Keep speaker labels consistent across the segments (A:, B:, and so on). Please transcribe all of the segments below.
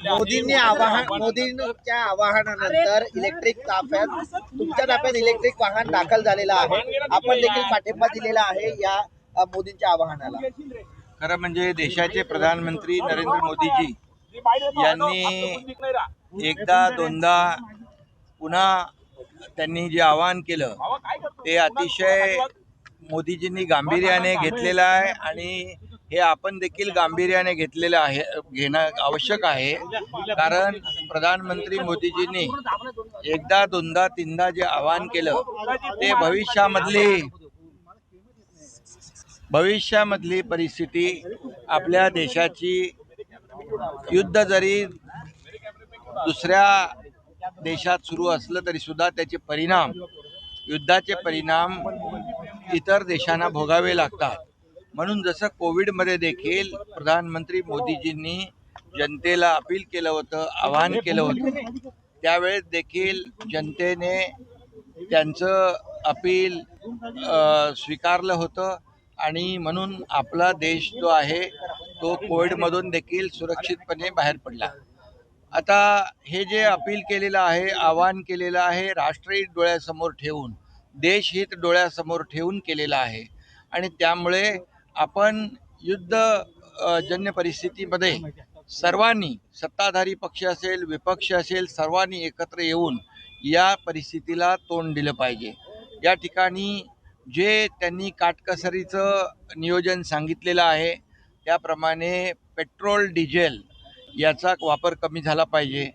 A: मोदींच्या आवाहनानंतर इलेक्ट्रिक ताफ्यात तुमच्या ताफ्यात इलेक्ट्रिक वाहन दाखल झालेला आहे. आपण देखील पाठिंबा दिलेला आहे या मोदींच्या आवाहनाला.
B: खरं म्हणजे देशाचे प्रधानमंत्री नरेंद्र मोदीजी यांनी एकदा दोनदा पुन्हा त्यांनी जे आवाहन केलं ते अतिशय मोदीजींनी गांभीर्याने घेतलेलं आहे आणि हे आपण देखील गांभीर्याने घेतलेलं आहे, घेणं आवश्यक आहे. कारण प्रधानमंत्री मोदीजींनी एकदा दोनदा तीनदा जे आवाहन केलं ते भविष्यामधली परिस्थिती आपल्या देशाची युद्ध जरी दुसऱ्या देशात सुरू असलं तरी सुद्धा त्याचे परिणाम, युद्धाचे परिणाम इतर देशांना भोगावे लागतात. म्हणून जसं कोविडमध्ये देखील प्रधानमंत्री मोदीजींनी जनतेला अपील केलं होतं, आवाहन केलं होतं, त्यावेळेस देखील जनतेने त्यांचं अपील स्वीकारलं होतं आणि म्हणून आपला देश जो आहे तो कोविडमधून देखील सुरक्षितपणे बाहेर पडला. आता हे जे अपील केलेलं आहे, आवाहन केलेलं आहे, राष्ट्रहित डोळ्यासमोर ठेवून, देशहित डोळ्यासमोर ठेवून केलेलं आहे आणि त्यामुळे आपण युद्धजन्य परिस्थितीमध्ये सर्वांनी, सत्ताधारी पक्ष असेल, विपक्ष असेल, सर्वांनी एकत्र येऊन या परिस्थितीला तोंड दिलं पाहिजे. या ठिकाणी जे त्यांनी काटकसरीचं नियोजन सांगितलेलं आहे त्याप्रमाणे पेट्रोल, डिझेल याचा वापर कमी झाला पाहिजे.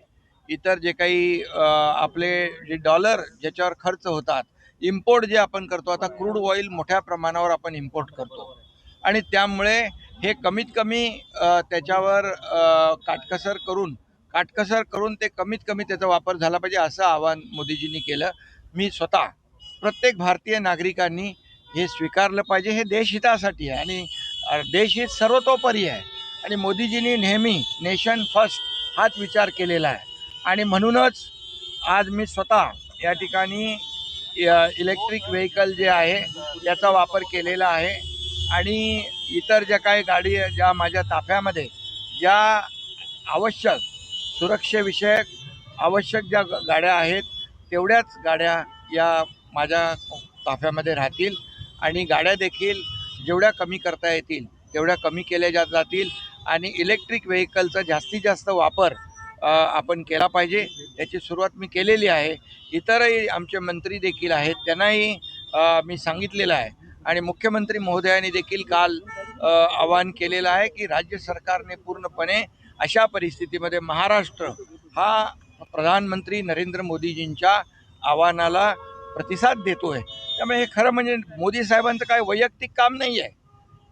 B: इतर जे काही आपले जे डॉलर ज्याच्यावर खर्च होतात, इम्पोर्ट जे आपण करतो, आता क्रूड ऑइल मोठ्या प्रमाणावर आपण इम्पोर्ट करतो आणि त्यामुळे हे कमीत कमी त्याच्यावर काटकसर करून ते कमीत कमी त्याचा वापर झाला पाहिजे असं आवाहन मोदीजींनी केलं. मी स्वतः प्रत्येक भारतीय नागरिकांनी हे स्वीकारलं पाहिजे. हे देशहितासाठी आहे आणि देशहित सर्वतोपरी आहे आणि मोदीजींनी नेहमी नेशन फर्स्ट हाच विचार केलेला आहे आणि म्हणूनच आज मी स्वतः या ठिकाणी इलेक्ट्रिक व्हेकल जे आहे याचा वापर केलेला आहे आणि इतर ज्या काही गाडी ज्या माझ्या ताफ्यामध्ये ज्या आवश्यक सुरक्षेविषयक आवश्यक ज्या गाड्या आहेत तेवढ्याच गाड्या या माझ्या ताफ्यामध्ये राहतील आणि गाड्या देखील जेवढ्या कमी करता येतील तेवढ्या कमी केल्या जातील आणि इलेक्ट्रिक व्हेकलचा जास्तीत जास्त वापर आपण केला पाहिजे. याची सुरुवात मी केलेली आहे. इतरही आमचे मंत्री देखील आहेत, त्यांनाही मी सांगितलेलं आहे आणि मुख्यमंत्री महोदयांनी देखील काल आवाहन केलेलं आहे की राज्य सरकारने पूर्णपणे अशा परिस्थितीमध्ये महाराष्ट्र हा प्रधानमंत्री नरेंद्र मोदीजींच्या आव्हानाला प्रतिसाद देतो आहे. त्यामुळे हे खरं म्हणजे मोदी साहेबांचं काय वैयक्तिक काम नाही आहे,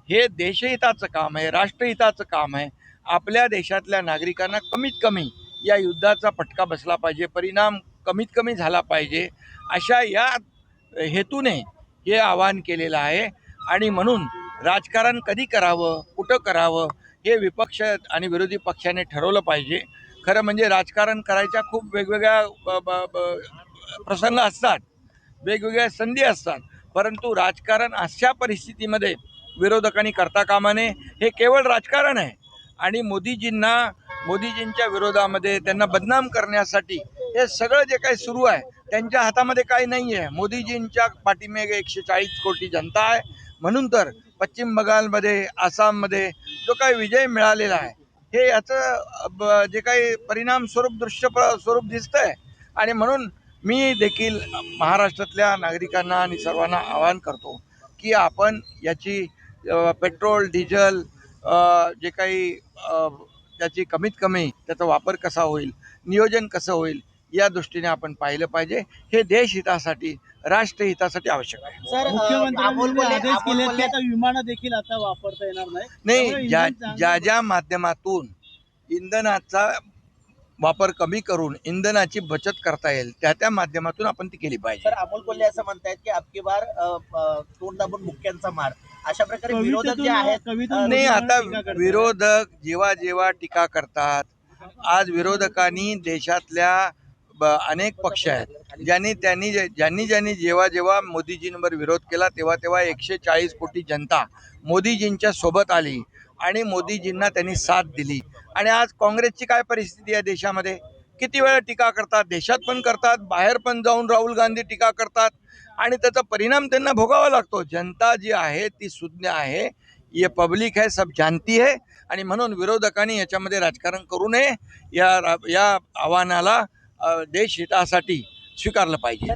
B: हे देशहिताचं काम आहे, राष्ट्रहिताचं काम आहे. आपल्या देशातल्या नागरिकांना कमीत कमी या युद्धाचा फटका बसला पाहिजे, परिणाम कमीत कमी झाला पाहिजे, अशा या हेतूने हे आवाहन केलेलं आहे. आणि म्हणून राजकारण कधी करावं, कुठं करावं हे विपक्ष आणि विरोधी पक्षाने ठरवलं पाहिजे. खरं म्हणजे राजकारण करायच्या खूप वेगवेगळ्या प्रसंग असतात, वेगवेगळ्या संधी असतात, परंतु राजकारण अशा परिस्थितीमध्ये विरोधकांनी करता कामा नये. हे केवळ राजकारण आहे आणि मोदीजींच्या विरोधामध्ये त्यांना बदनाम करण्यासाठी हे सगळं जे काही सुरू आहे त्यांच्या हातामध्ये काही नाही आहे. मोदीजींच्या पाठीमागे 140 कोटी जनता आहे. म्हणून तर पश्चिम बंगालमध्ये, आसाममध्ये जो काही विजय मिळालेला आहे हे याचं जे काही परिणाम दृश्य स्वरूप दिसतं आहे आणि म्हणून मी देखील महाराष्ट्रातल्या नागरिकांना आणि सर्वांना आवाहन करतो की आपण याची पेट्रोल, डिझेल जे काही त्याची कमीत कमी त्याचा वापर कसा होईल, नियोजन कसं होईल या दृष्टीने आपण पाहिलं पाहिजे. हे देशहितासाठी, राष्ट्रहितासाठी आवश्यक आहे.
C: सर, मुख्यमंत्र्यांनी आदेश केले की आता विमानं देखील आता वापरता येणार
B: नाही. ज्या माध्यमातून इंधनाचा वापर कमी करून इंधनाची बचत करता येईल त्या माध्यमातून आपण ती केली पाहिजे.
A: सर, अमोल कोल्हे असं म्हणतायत की अबकी बार तोंड दाबून मुख्यांचा मार, अशा प्रकारे विरोधक जे आहेत.
B: नाही, आता विरोधक जेव्हा टीका करतात, आज विरोधकांनी देशातल्या अनेक पक्ष आहेत ज्यांनी जेव्हा मोदीजींवर विरोध केला तेव्हा 140 कोटी जनता मोदीजींच्या सोबत आली आणि मोदीजींना त्यांनी साथ दिली आणि आज काँग्रेसची काय परिस्थिती आहे देशामध्ये, किती वेळा टीका करतात, देशात पण करतात, बाहेर पण जाऊन राहुल गांधी टीका करतात आणि त्याचा परिणाम त्यांना भोगावा लागतो. जनता जी आहे ती सुज्ञ आहे, ये पब्लिक है, सब जानती है आणि म्हणून विरोधकांनी याच्यामध्ये राजकारण करू नये. या आव्हानाला देशहितासाठी स्वीकारलं पाहिजे.